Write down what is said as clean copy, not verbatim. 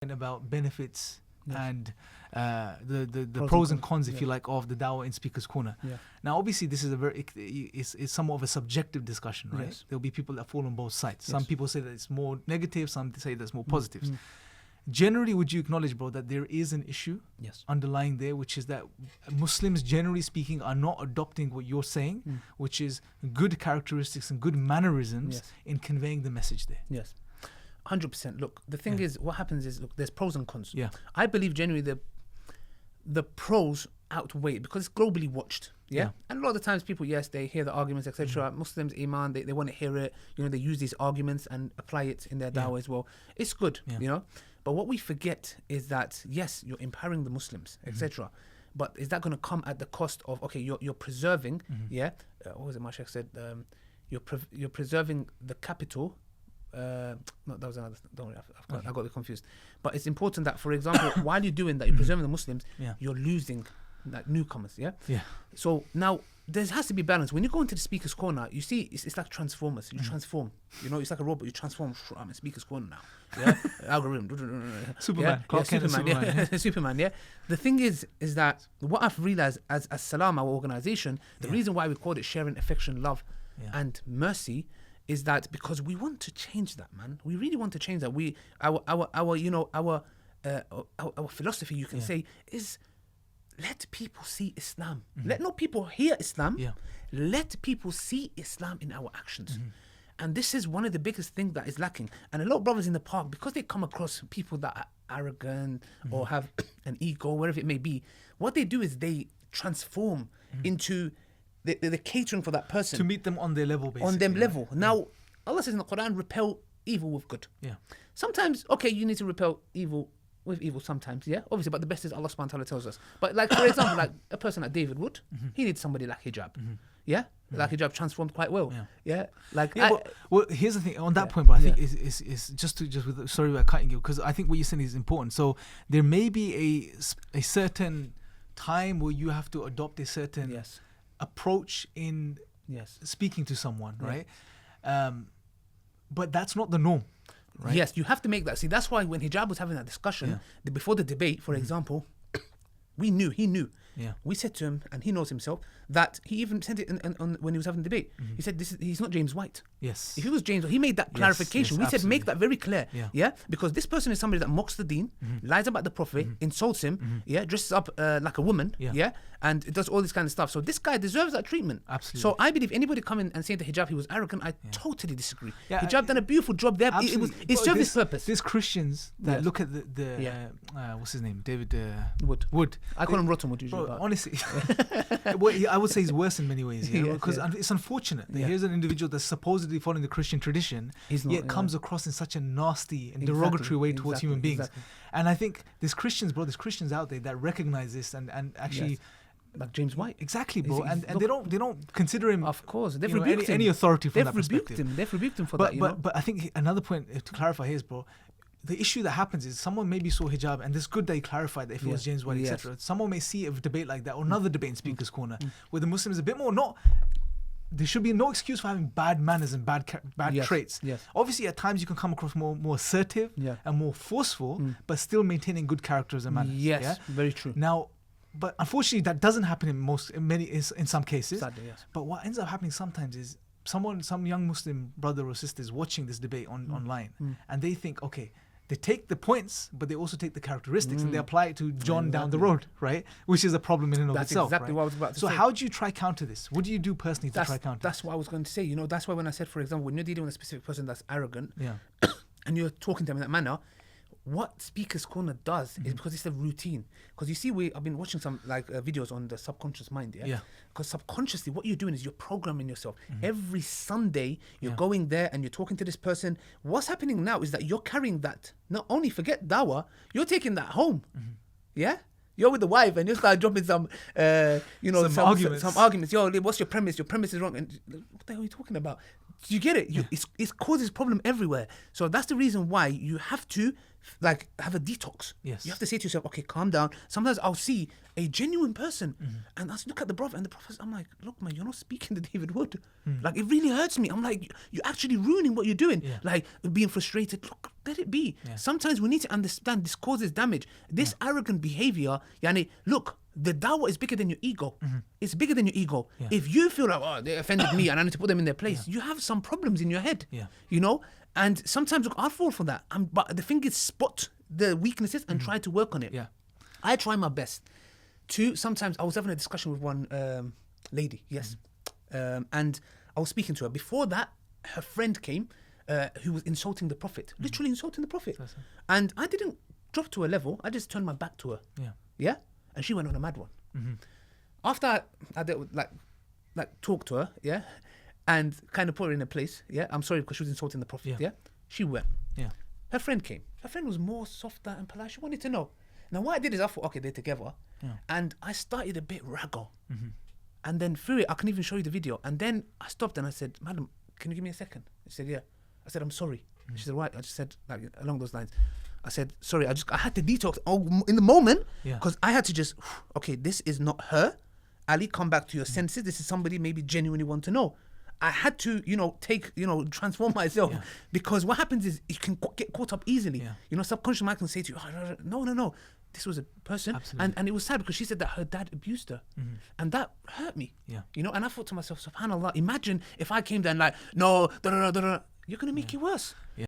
about benefits and the Pros and cons, if you like, of the dawah in Speaker's Corner. Yeah. Now, obviously, this is it's somewhat of a subjective discussion, right? Yes. There'll be people that fall on both sides. Yes. Some people say that it's more negative, some say there's more positives. Generally, would you acknowledge, bro, that there is an issue Yes. underlying there, which is that Muslims, generally speaking, are not adopting what you're saying, which is good characteristics and good mannerisms Yes. in conveying the message there? Yes. 100%. Look, the thing is, what happens is, look, there's pros and cons. Yeah. I believe generally the pros outweigh it because it's globally watched. Yeah? And a lot of the times people, yes, they hear the arguments, etc. Muslims, Iman, they want to hear it. You know, they use these arguments and apply it in their dawah as well. It's good, you know. But what we forget is that, yes, you're empowering the Muslims, etc. But is that going to come at the cost of, okay, you're preserving, what was it my sheikh said? You're preserving the capital. No, that was another. Don't worry, I got it confused. But it's important that, for example, while you're doing that, you're preserving the Muslims. You're losing like newcomers. Yeah. So now there has to be balance. When you go into the Speaker's Corner, you see it's like Transformers. You transform. You know, it's like a robot. You transform. I'm in Speaker's Corner now. Yeah. Algorithm. Superman. Superman. Superman. Yeah. The thing is that what I've realized as Salam, our organization, the reason why we called it sharing affection, love, and mercy, is that because we want to change that, man. We really want to change that. Our philosophy, you can say, is let people see Islam. Let not people hear Islam. Let people see Islam in our actions. And this is one of the biggest things that is lacking. And a lot of brothers in the park, because they come across people that are arrogant or have an ego, wherever it may be, what they do is they transform into they're catering for that person to meet them on their level, basically. On their level. Now, Allah says in the Quran, repel evil with good. Sometimes, okay, you need to repel evil with evil sometimes, obviously, but the best is Allah subhanahu wa ta'ala tells us. But like, for example, like a person like David Wood, he needs somebody like hijab. Like hijab transformed quite well. Well, here's the thing on that point, but I think is just with, sorry about cutting you, because I think what you're saying is important. So there may be a certain time where you have to adopt a certain approach in speaking to someone, right? But that's not the norm, right? Yes, you have to make that. See, that's why when hijab was having that discussion, before the debate, for example, he knew. We said to him, and he knows himself, that he even said it when he was having the debate. He said, he's not James White. Yes. If he was James, he made that clarification. We said, make that very clear. Because this person is somebody that mocks the deen, lies about the Prophet, insults him, dresses up like a woman, and it does all this kind of stuff. So this guy deserves that treatment. Absolutely. So I believe anybody coming and saying to hijab he was arrogant, I totally disagree. Hijab done a beautiful job there. It served its purpose. There's Christians that look at the what's his name? David Wood. I call him Rotten Wood usually. Bro, honestly, I would say he's worse in many ways, because it's unfortunate that here's an individual that's supposedly following the Christian tradition, yet comes across in such a nasty and derogatory way towards human beings. And I think there's Christians out there that recognize this and actually. Like James White. Exactly, bro. And they don't consider him, of course, they've rebuked him. Any authority from that perspective. They've rebuked him for that. But I think another point to clarify here is, bro, the issue that happens is someone maybe saw hijab, and it's good that he clarified that if it was James White, etc. Someone may see a debate like that, or another debate in Speaker's Corner, where the Muslim is a bit more there should be no excuse for having bad manners and bad traits. Obviously, at times you can come across more assertive and more forceful, but still maintaining good characters and manners. Very true. Now, but unfortunately, that doesn't happen in some cases. Sadly, But what ends up happening sometimes is some young Muslim brother or sister is watching this debate online, and they think, okay, they take the points, but they also take the characteristics and they apply it to John down the road, right? Which is a problem in and of itself. That's exactly what I was about to say. So how do you try counter this? What do you do personally to try counter? That's what I was going to say. That's why when I said, for example, when you're dealing with a specific person that's arrogant, and you're talking to them in that manner, what Speaker's Corner does is because it's a routine. Because you see, I've been watching some videos on the subconscious mind, because subconsciously what you're doing is you're programming yourself. Every Sunday you're going there and you're talking to this person. What's happening now is that you're carrying that. Not only forget dawah, you're taking that home. You're with the wife and you start dropping some arguments. Yo, what's your premise? Your premise is wrong. And what the hell are you talking about? You get it? It causes problem everywhere. So that's the reason why you have to like have a detox. Yes. You have to say to yourself, okay, calm down. Sometimes I'll see a genuine person and I'll look at the Prophet, and the Prophet, I'm like, look, man, you're not speaking to David Wood. Like, it really hurts me. I'm like, you're actually ruining what you're doing. Yeah. Like, being frustrated. Look, let it be. Yeah. Sometimes we need to understand this causes damage. This arrogant behavior, yani, look, the dawah is bigger than your ego. It's bigger than your ego. Yeah. If you feel like, oh, they offended me and I need to put them in their place, you have some problems in your head. Yeah. You know? And sometimes, look, I fall for that. But the thing is, spot the weaknesses and try to work on it. Yeah. I try my best to, sometimes I was having a discussion with one lady, yes. And I was speaking to her. Before that, her friend came who was insulting the Prophet, literally insulting the Prophet. And I didn't drop to her level. I just turned my back to her. Yeah. Yeah? And she went on a mad one. After I did, like talk to her, yeah, and kind of put her in a place, yeah. I'm sorry because she was insulting the Prophet, yeah. She went. Yeah. Her friend came. Her friend was more softer and polite. She wanted to know. Now what I did is I thought, okay, they're together, and I started a bit raggo, and then through it, I can even show you the video. And then I stopped and I said, "Madam, can you give me a second?" She said, "Yeah." I said, "I'm sorry." She said, "Right." I just said, like, along those lines. I said, "Sorry, I had to detox in the moment because I had to just, okay, this is not her. Ali, come back to your senses. This is somebody maybe genuinely want to know." I had to, transform myself because what happens is you can get caught up easily. Subconscious mind can say to you, oh, no. This was a person. And it was sad because she said that her dad abused her. And that hurt me. Yeah. And I thought to myself, subhanAllah, imagine if I came there and like, no, you're going to make it worse. Yeah.